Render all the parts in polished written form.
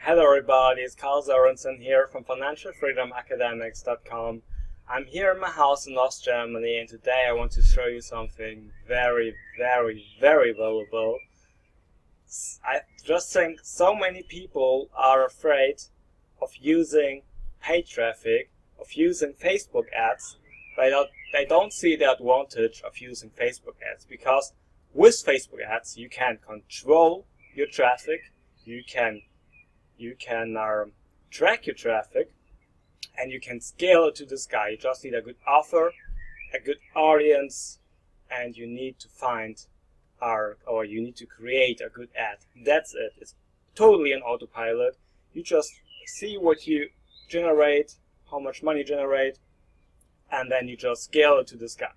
Hello everybody, it's Carl Sorensen here from financialfreedomacademics.com. I'm here in my house in North Germany, and today I want to show you something very valuable. I just think so many people are afraid of using paid traffic, of using Facebook ads. They don't see the advantage of using Facebook ads, because with Facebook ads you can control your traffic, you can track your traffic, and you can scale it to the sky. You just need a good offer, a good audience, and you need to you need to create a good ad. That's it. It's totally an autopilot. You just see what you generate, how much money you generate, and then you just scale it to the sky.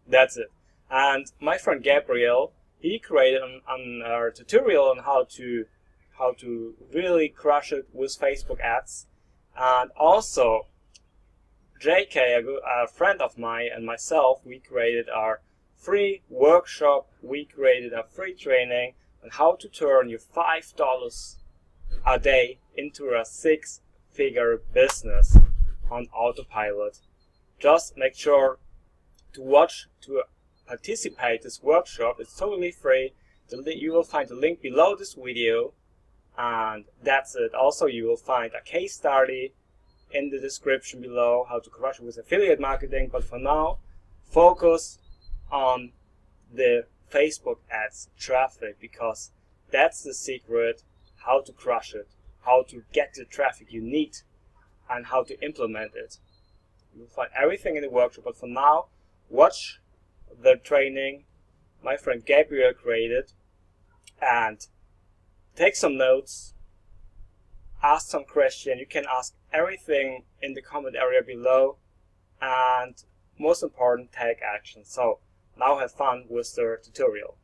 That's it. And my friend Gabriel, he created a tutorial on how to really crush it with Facebook ads. And also JK, a friend of mine, and myself, we created our free workshop. We created a free training on how to turn your $5 a day into a six-figure business on autopilot. Just make sure to participate this workshop. It's totally free. You will find the link below this video. And that's it. Also, you will find a case study in the description below, how to crush it with affiliate marketing. But for now, focus on the Facebook ads traffic, because that's the secret, how to crush it, how to get the traffic you need, and how to implement it. You will find everything in the workshop. But for now, watch the training my friend Gabriel created, and take some notes, ask some questions. You can ask everything in the comment area below, and most important, take action. So now have fun with the tutorial.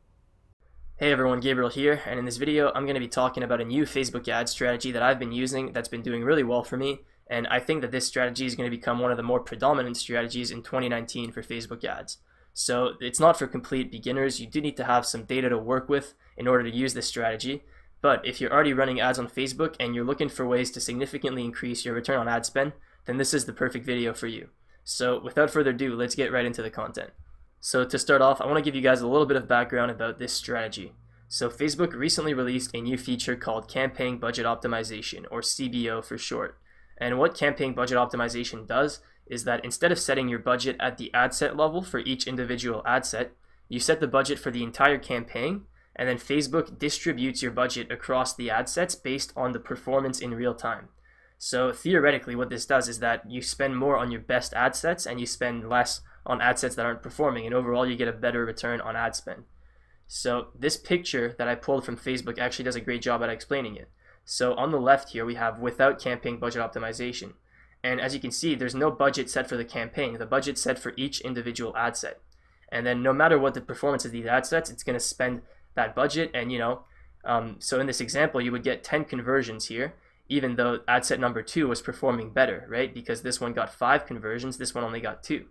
Hey everyone, Gabriel here, and in this video I'm going to be talking about a new Facebook ad strategy that I've been using that's been doing really well for me, and I think that this strategy is going to become one of the more predominant strategies in 2019 for Facebook ads. So it's not for complete beginners. You do need to have some data to work with in order to use this strategy. But if you're already running ads on Facebook and you're looking for ways to significantly increase your return on ad spend, then this is the perfect video for you. So without further ado, let's get right into the content. So to start off, I want to give you guys a little bit of background about this strategy. So Facebook recently released a new feature called Campaign Budget Optimization, or CBO for short. And what Campaign Budget Optimization does is that instead of setting your budget at the ad set level for each individual ad set, you set the budget for the entire campaign, and then Facebook distributes your budget across the ad sets based on the performance in real time. So theoretically, what this does is that you spend more on your best ad sets and you spend less on ad sets that aren't performing, and overall you get a better return on ad spend. So this picture that I pulled from Facebook actually does a great job at explaining it. So on the left here we have without campaign budget optimization, and as you can see, there's no budget set for the campaign. The budget's set for each individual ad set, and then no matter what the performance of these ad sets, it's going to spend that budget. And so in this example you would get 10 conversions here, even though ad set number 2 was performing better, right? Because this one got 5 conversions, this one only got 2.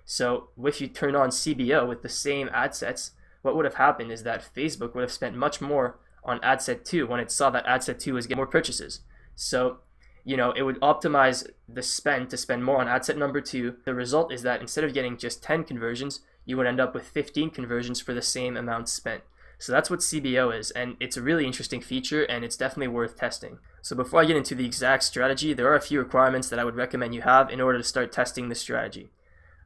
So if you turn on CBO with the same ad sets, what would have happened is that Facebook would have spent much more on ad set 2 when it saw that ad set 2 was getting more purchases. So it would optimize the spend to spend more on ad set number 2. The result is that instead of getting just 10 conversions, you would end up with 15 conversions for the same amount spent. So that's what CBO is, and it's a really interesting feature, and it's definitely worth testing. So before I get into the exact strategy, there are a few requirements that I would recommend you have in order to start testing this strategy.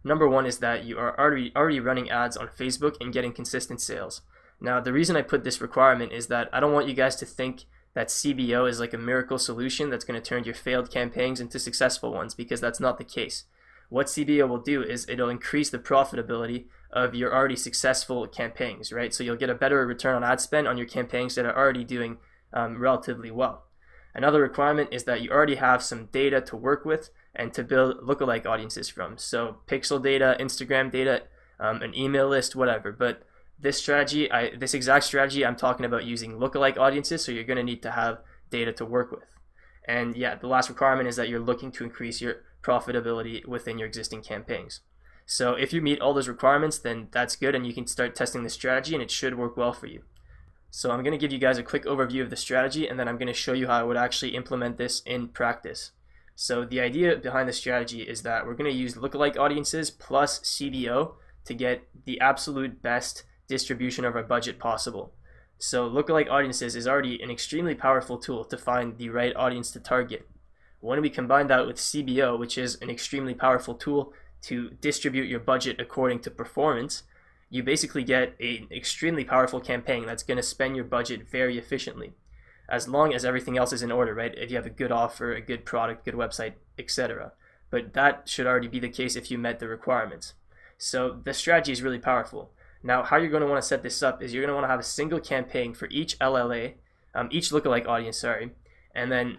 Number one is that you are already running ads on Facebook and getting consistent sales. Now, the reason I put this requirement is that I don't want you guys to think that CBO is like a miracle solution that's going to turn your failed campaigns into successful ones, because that's not the case. What CBO will do is it'll increase the profitability of your already successful campaigns, right? So you'll get a better return on ad spend on your campaigns that are already doing relatively well. Another requirement is that you already have some data to work with and to build lookalike audiences from. So pixel data, Instagram data, an email list, whatever. But this exact strategy, I'm talking about using lookalike audiences, so you're going to need to have data to work with. And yeah, the last requirement is that you're looking to increase your profitability within your existing campaigns. So if you meet all those requirements, then that's good, and you can start testing this strategy and it should work well for you. So I'm going to give you guys a quick overview of the strategy, and then I'm going to show you how I would actually implement this in practice. So the idea behind the strategy is that we're going to use lookalike audiences plus CBO to get the absolute best distribution of our budget possible. So lookalike audiences is already an extremely powerful tool to find the right audience to target. When we combine that with CBO, which is an extremely powerful tool to distribute your budget according to performance, you basically get an extremely powerful campaign that's going to spend your budget very efficiently, as long as everything else is in order, right? If you have a good offer, a good product, good website, etc. But that should already be the case if you met the requirements. So the strategy is really powerful. Now, how you're going to want to set this up is you're going to want to have a single campaign for each LLA, each lookalike audience, and then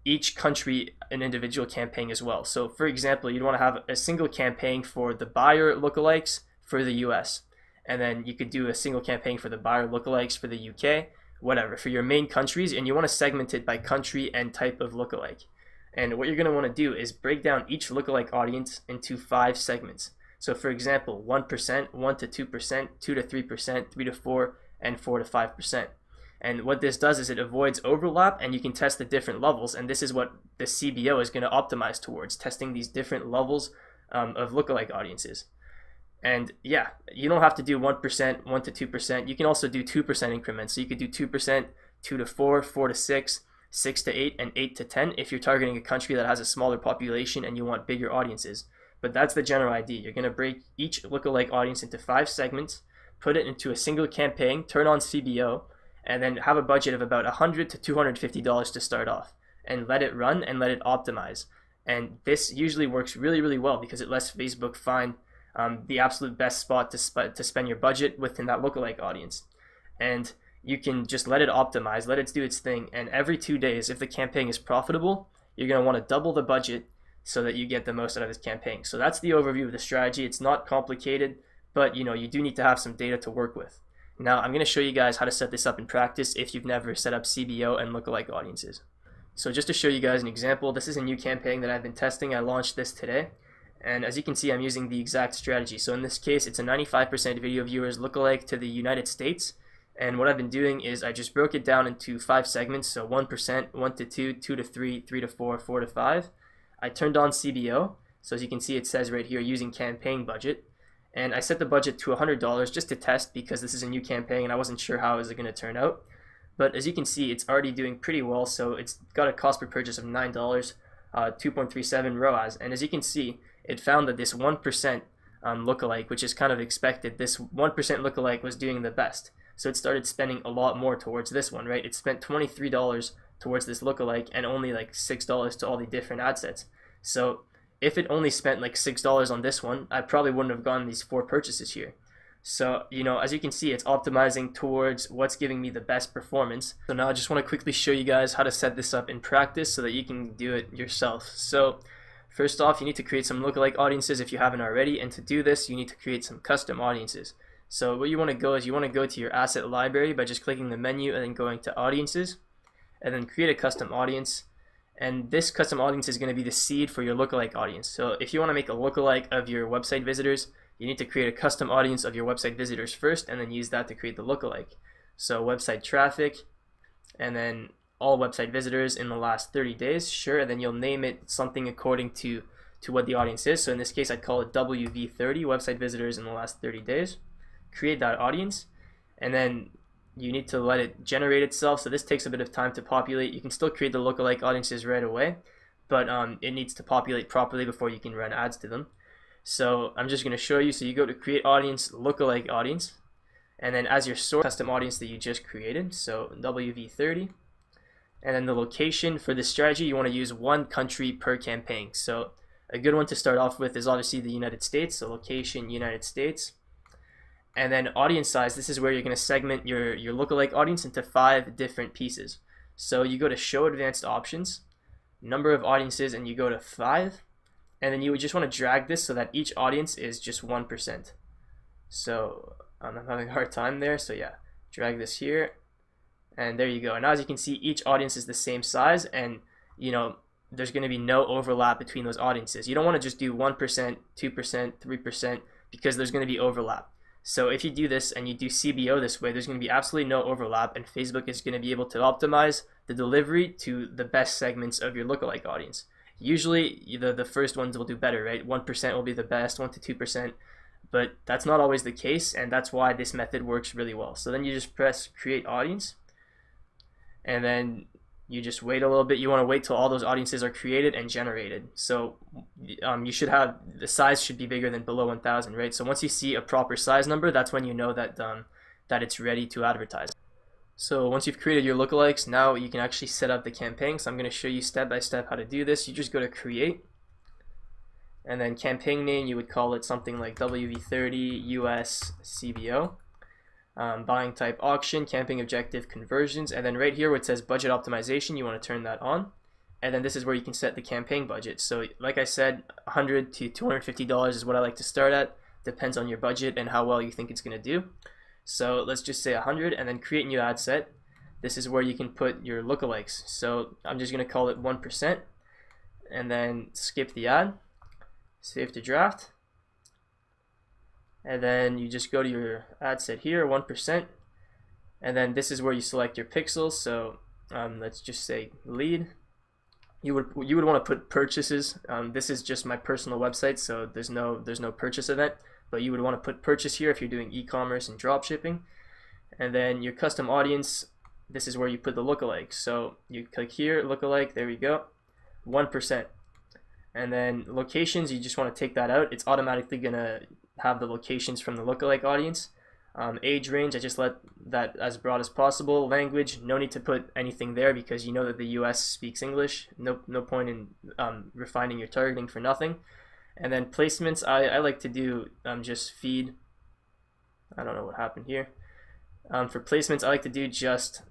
each country an individual campaign as well. So for example, you'd want to have a single campaign for the buyer lookalikes for the US, and then you could do a single campaign for the buyer lookalikes for the UK, whatever, for your main countries, and you want to segment it by country and type of lookalike. And what you're going to want to do is break down each lookalike audience into 5 segments. So for example, 1%, 1 to 2%, 2 to 3%, 3 to 4, and 4 to 5%. And what this does is it avoids overlap, and you can test the different levels, and this is what the CBO is going to optimize towards, testing these different levels of lookalike audiences. And yeah, you don't have to do 1%, 1 to 2%. You can also do 2% increments. So you could do 2%, 2 to 4, 4 to 6, 6 to 8, and 8 to 10 if you're targeting a country that has a smaller population and you want bigger audiences. But that's the general idea. You're going to break each lookalike audience into 5 segments, put it into a single campaign, turn on CBO, and then have a budget of about $100 to $250 to start off, and let it run and let it optimize. And this usually works really, really well because it lets Facebook find the absolute best spot to spend your budget within that lookalike audience. And you can just let it optimize, let it do its thing, and every 2 days, if the campaign is profitable, you're going to want to double the budget so that you get the most out of this campaign. So that's the overview of the strategy. It's not complicated, but you do need to have some data to work with. Now I'm going to show you guys how to set this up in practice if you've never set up CBO and lookalike audiences. So just to show you guys an example, this is a new campaign that I've been testing. I launched this today. And as you can see, I'm using the exact strategy. So in this case, it's a 95% video viewers lookalike to the United States. And what I've been doing is I just broke it down into 5 segments. So 1%, 1 to 2, 2 to 3, 3 to 4, 4 to 5. I turned on CBO. So as you can see, it says right here, using campaign budget. And I set the budget to $100 just to test because this is a new campaign and I wasn't sure how it was going to turn out. But as you can see, it's already doing pretty well. So it's got a cost per purchase of $9, 2.37 ROAS. And as you can see, it found that this 1% lookalike, which is kind of expected, this 1% lookalike was doing the best. So it started spending a lot more towards this one, right? It spent $23 towards this lookalike and only like $6 to all the different ad sets. So if it only spent like $6 on this one, I probably wouldn't have gotten these 4 purchases here. So, as you can see, it's optimizing towards what's giving me the best performance. So now I just want to quickly show you guys how to set this up in practice so that you can do it yourself. So first off, you need to create some lookalike audiences if you haven't already, and to do this, you need to create some custom audiences. So what you want to go is you want to go to your asset library by just clicking the menu and then going to audiences, and then create a custom audience. And this custom audience is going to be the seed for your lookalike audience. So if you want to make a lookalike of your website visitors, you need to create a custom audience of your website visitors first, and then use that to create the lookalike. So website traffic, and then all website visitors in the last 30 days, sure, and then you'll name it something according to what the audience is. So in this case, I'd call it WV30, website visitors in the last 30 days. Create that audience, and then you need to let it generate itself. So this takes a bit of time to populate. You can still create the lookalike audiences right away, but it needs to populate properly before you can run ads to them. So I'm just going to show you. So you go to create audience, lookalike audience, and then as your source, custom audience that you just created, so WV30. And then the location for this strategy, you want to use 1 country per campaign. So a good one to start off with is obviously the United States, so location, United States. And then audience size, this is where you're going to segment your lookalike audience into 5 different pieces. So you go to show advanced options, number of audiences, and you go to 5. And then you would just want to drag this so that each audience is just 1%. So I'm having a hard time there. So yeah, drag this here. And there you go. And now as you can see, each audience is the same size, and there's going to be no overlap between those audiences. You don't want to just do 1%, 2%, 3%, because there's going to be overlap. So if you do this and you do CBO this way, there's going to be absolutely no overlap, and Facebook is going to be able to optimize the delivery to the best segments of your lookalike audience. Usually the first ones will do better, right? 1% will be the best, 1 to 2%, but that's not always the case, and that's why this method works really well. So then you just press create audience, and then you just wait a little bit. You want to wait till all those audiences are created and generated. So you should have, the size should be bigger than below 1,000, right? So once you see a proper size number, that's when you know that that it's ready to advertise. So once you've created your lookalikes, now you can actually set up the campaign. So I'm going to show you step by step how to do this. You just go to create, and then campaign name, you would call it something like WV30 US CBO. Buying type auction, campaign objective conversions, and then right here where it says budget optimization, you want to turn that on, and then this is where you can set the campaign budget. So like I said, $100 to $250 is what I like to start at. Depends on your budget and how well you think it's going to do. So let's just say 100, and then create new ad set. This is where you can put your lookalikes. So I'm just going to call it 1%, and then skip the ad, save to draft. And then you just go to your ad set here, 1%, and then this is where you select your pixels. So let's just say lead. You would want to put purchases. This is just my personal website, so there's no purchase event, but you would want to put purchase here if you're doing e-commerce and drop shipping. And then your custom audience, this is where you put the lookalike. So you click here, lookalike, there we go, 1%. And then locations, you just want to take that out. It's automatically gonna have the locations from the lookalike audience. Age range, I just let that as broad as possible. Language, no need to put anything there because you know that the US speaks English. No point in refining your targeting for nothing. And then placements, I like to do just feed. I don't know what happened here. For placements, I like to do just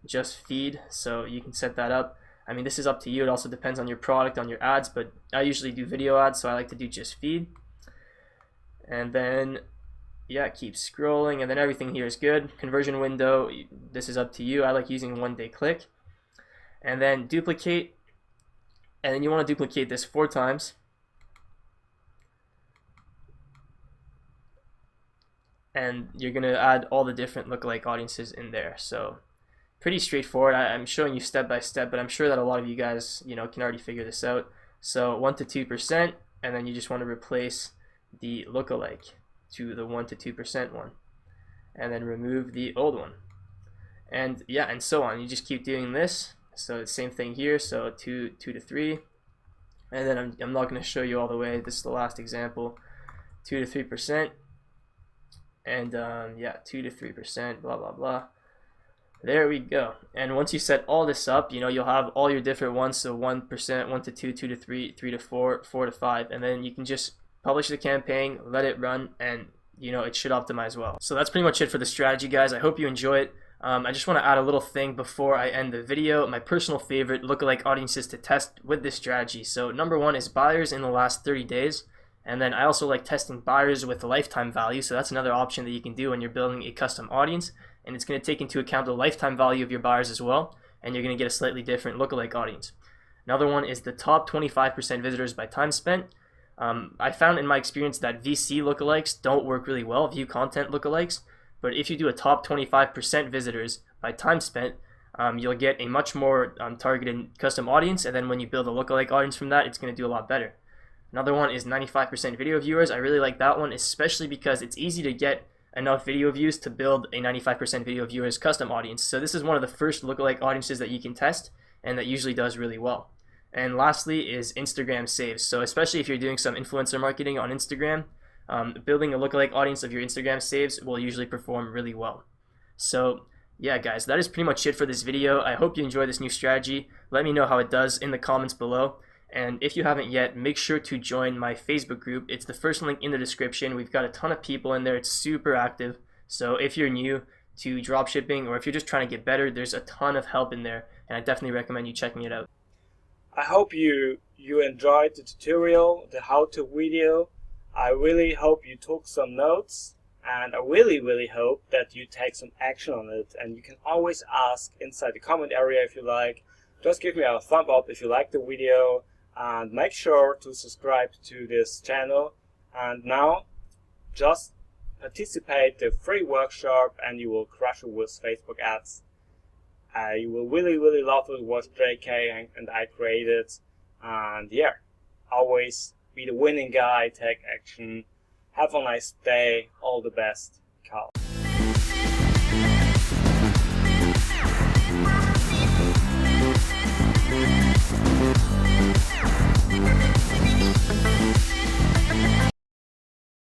feed, so you can set that up. I mean, this is up to you. It also depends on your product, on your ads, but I usually do video ads, so I like to do just feed. And then, yeah, keep scrolling, and then everything here is good. Conversion window, this is up to you. I like using 1-day click. And then duplicate, and then you want to duplicate this 4 times. And you're going to add all the different lookalike audiences in there. So pretty straightforward. I'm showing you step by step, but I'm sure that a lot of you guys, can already figure this out. So 1 to 2%, and then you just want to replace the lookalike to the 1 to 2% one, and then remove the old one. And yeah, and so on. You just keep doing this. So the same thing here. So 2 to 3, and then I'm not going to show you all the way. This is the last example. 2 to 3%, and yeah, 2 to 3%, blah blah blah. There we go. And once you set all this up, you'll have all your different ones. So 1%, 1 to 2, 2 to 3, 3 to 4, 4 to 5, and then you can just publish the campaign, let it run, and it should optimize well. So that's pretty much it for the strategy, guys. I hope you enjoy it. I just want to add a little thing before I end the video. My personal favorite lookalike audiences to test with this strategy. So number 1 is buyers in the last 30 days. And then I also like testing buyers with lifetime value. So that's another option that you can do when you're building a custom audience. And it's going to take into account the lifetime value of your buyers as well. And you're going to get a slightly different lookalike audience. Another one is the top 25% visitors by time spent. I found in my experience that VC lookalikes don't work really well, view content lookalikes. But if you do a top 25% visitors by time spent, you'll get a much more targeted custom audience. And then when you build a lookalike audience from that, it's going to do a lot better. Another one is 95% video viewers. I really like that one, especially because it's easy to get enough video views to build a 95% video viewers custom audience. So this is one of the first lookalike audiences that you can test, and that usually does really well. And lastly is Instagram saves. So especially if you're doing some influencer marketing on Instagram, building a lookalike audience of your Instagram saves will usually perform really well. So yeah, guys, that is pretty much it for this video. I hope you enjoy this new strategy. Let me know how it does in the comments below. And if you haven't yet, make sure to join my Facebook group. It's the first link in the description. We've got a ton of people in there. It's super active. So if you're new to dropshipping, or if you're just trying to get better, there's a ton of help in there, and I definitely recommend you checking it out. I hope you enjoyed the tutorial, the how-to video. I really hope you took some notes, and I really hope that you take some action on it. And you can always ask inside the comment area if you like. Just give me a thumb up if you like the video, and make sure to subscribe to this channel. And now just participate the free workshop and you will crush it with Facebook ads. You will really love it. What JK and I created. And yeah, always be the winning guy, take action. Have a nice day. All the best. Carl.